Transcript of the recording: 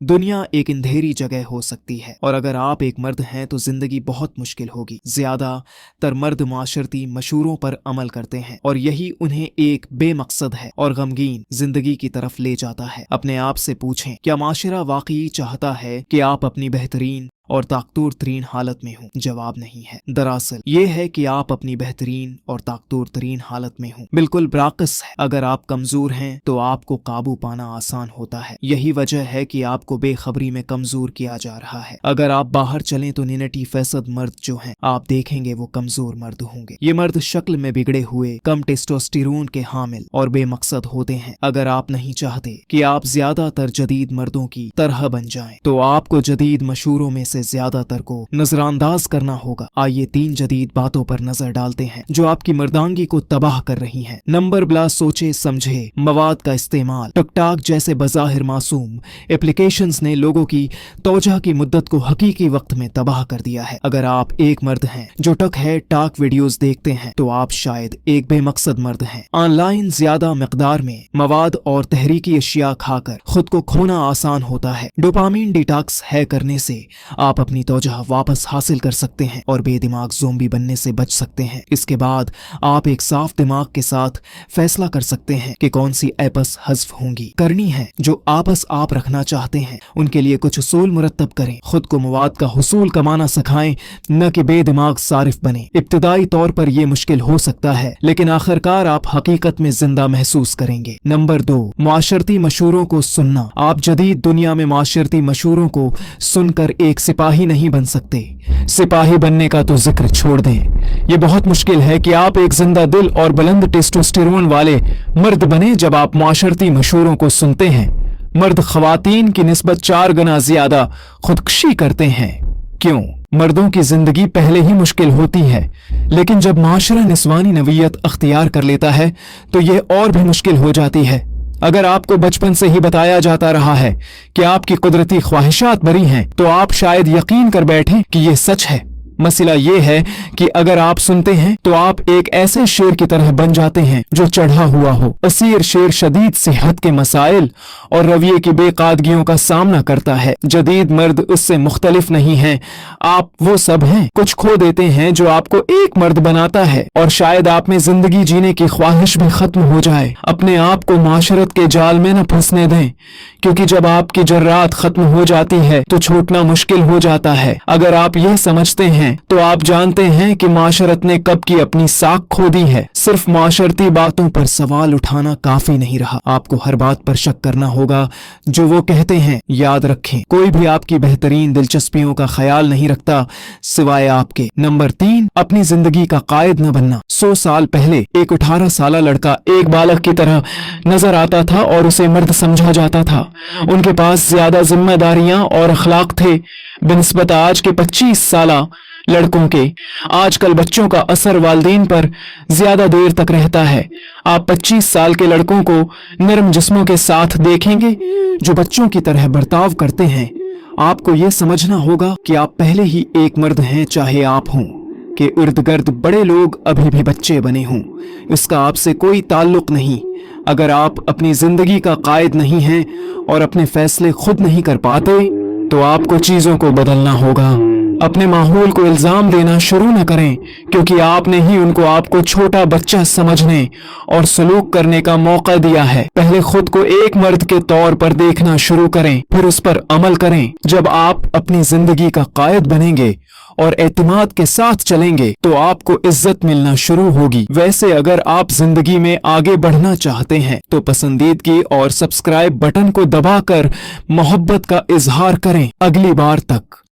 दुनिया एक अंधेरी जगह हो सकती है और अगर आप एक मर्द हैं तो जिंदगी बहुत मुश्किल होगी। ज्यादातर मर्द माशरती मशूरों पर अमल करते हैं और यही उन्हें एक बेमकसद है और गमगीन जिंदगी की तरफ ले जाता है। अपने आप से पूछें, क्या माशरा वाकई चाहता है कि आप अपनी बेहतरीन और ताकतूर तरीन हालत में हो? जवाब नहीं है। दरअसल ये है कि आप अपनी बेहतरीन और ताकतूर तरीन हालत में हो। बिल्कुल बरअक्स है। अगर आप कमजोर हैं तो आपको काबू पाना आसान होता है। यही वजह है कि आपको बेखबरी में कमजोर किया जा रहा है। अगर आप बाहर चलें तो 99% मर्द जो हैं आप देखेंगे वो कमजोर मर्द होंगे। ये मर्द शक्ल में बिगड़े हुए, कम टेस्टोस्टेरोन के हामिल और बेमकसद होते हैं। अगर आप नहीं चाहते कि आप ज्यादातर जदीद मर्दों की तरह बन जाएं तो आपको जदीद मशहूरों में से ज्यादातर को नजरअंदाज करना होगा। आइए 3 जदीद बातों पर नजर डालते हैं जो आपकी मर्दांगी को तबाह कर रही हैं। नंबर बिला सोचे समझे मवाद का इस्तेमाल। टिकटॉक जैसे बज़ाहिर मासूम एप्लीकेशंस ने लोगों की तोजह की मुद्दत को हकीकी वक्त में तबाह कर दिया है। अगर आप एक मर्द हैं जो टक है टाक वीडियोस देखते हैं तो आप शायद एक बेमकसद मर्द हैं। ऑनलाइन ज्यादा मिकदार में मवाद और तहरीकी अशिया खाकर खुद को खोना आसान होता है। डोपामीन डिटॉक्स है करने से आप अपनी तोजह वापस हासिल कर सकते हैं और बेदिमाग ज़ोंबी बनने से बच सकते हैं। इसके बाद आप एक साफ दिमाग के साथ फैसला कर सकते हैं कि कौन सी ऐप्स हज़्फ होंगी करनी है। जो आपस आप रखना चाहते हैं उनके लिए कुछ उसूल मुरत्तब करें। खुद को मवाद का हुसूल कमाना सिखाएं, न कि बेदिमाग सारिफ बने। इब्तिदाई तौर पर यह मुश्किल हो सकता है लेकिन आखिरकार आप हकीकत में जिंदा महसूस करेंगे। नंबर 2, माशरती मशहूरों को सुनना। आप जदीद दुनिया में माशरती मशहूरों को सुनकर एक सिपाही नहीं बन सकते। सिपाही बनने का तो जिक्र छोड़ दें। ये बहुत मुश्किल है कि आप एक जिंदा दिल और बुलंद टेस्टोस्टेरोन वाले मर्द बने जब आप माशरती मशहूरों को सुनते हैं। मर्द खवातीन की निस्बत 4 गुना ज्यादा खुदकुशी करते हैं। क्यों? मर्दों की जिंदगी पहले ही मुश्किल होती है लेकिन जब माशरा निस्वानी नवीयत अख्तियार कर लेता है तो ये और भी मुश्किल हो जाती है। अगर आपको बचपन से ही बताया जाता रहा है कि आपकी कुदरती ख्वाहिशात बरी हैं तो आप शायद यकीन कर बैठें कि ये सच है। मसला ये है कि अगर आप सुनते हैं तो आप एक ऐसे शेर की तरह बन जाते हैं जो चढ़ा हुआ हो। असीर शेर शदीद सेहत के मसाइल और रवैये की बेकादगियों का सामना करता है। जदीद मर्द उससे मुख्तलिफ नहीं है। आप वो सब हैं। कुछ खो देते हैं जो आपको एक मर्द बनाता है और शायद आप में जिंदगी जीने की ख्वाहिश भी खत्म हो जाए। अपने आप को माशरत के जाल में न फंसने दें क्योंकि जब आपकी जर्रात खत्म हो जाती है तो छूटना मुश्किल हो जाता है। अगर आप यह समझते हैं तो आप जानते हैं कि माशरत ने कब की अपनी साख खो दी है। सिर्फ माशरती बातों पर सवाल उठाना काफी नहीं रहा। आपको हर बात पर शक करना होगा जो वो कहते हैं। याद रखें, कोई भी आपकी बेहतरीन दिलचस्पियों का ख्याल नहीं रखता सिवाय आपके। नंबर 3, अपनी जिंदगी का कायद न बनना। 100 साल पहले एक 18 साला लड़का एक बालक की तरह नजर आता था और उसे मर्द समझा जाता था। उनके पास ज्यादा जिम्मेदारियां और अखलाक थे बनिस्बत आज के 25 साला लड़कों के। आजकल बच्चों का असर वालिदैन पर ज्यादा देर तक रहता है। आप 25 साल के लड़कों को नरम जिस्मों के साथ देखेंगे जो बच्चों की तरह बर्ताव करते हैं। आपको ये समझना होगा कि आप पहले ही एक मर्द हैं चाहे आप हों कि इर्द गिर्द बड़े लोग अभी भी बच्चे बने हों। इसका आपसे कोई ताल्लुक नहीं। अगर आप अपनी जिंदगी का कायद नहीं हैं और अपने फैसले खुद नहीं कर पाते तो आपको चीजों को बदलना होगा। अपने माहौल को इल्जाम देना शुरू न करें क्योंकि आपने ही उनको आपको छोटा बच्चा समझने और सलूक करने का मौका दिया है। पहले खुद को एक मर्द के तौर पर देखना शुरू करें, फिर उस पर अमल करें। जब आप अपनी जिंदगी का कायद बनेंगे और एतमाद के साथ चलेंगे तो आपको इज्जत मिलना शुरू होगी। वैसे अगर आप जिंदगी में आगे बढ़ना चाहते हैं तो पसंदीदगी और सब्सक्राइब बटन को दबाकर मोहब्बत का इजहार करें। अगली बार तक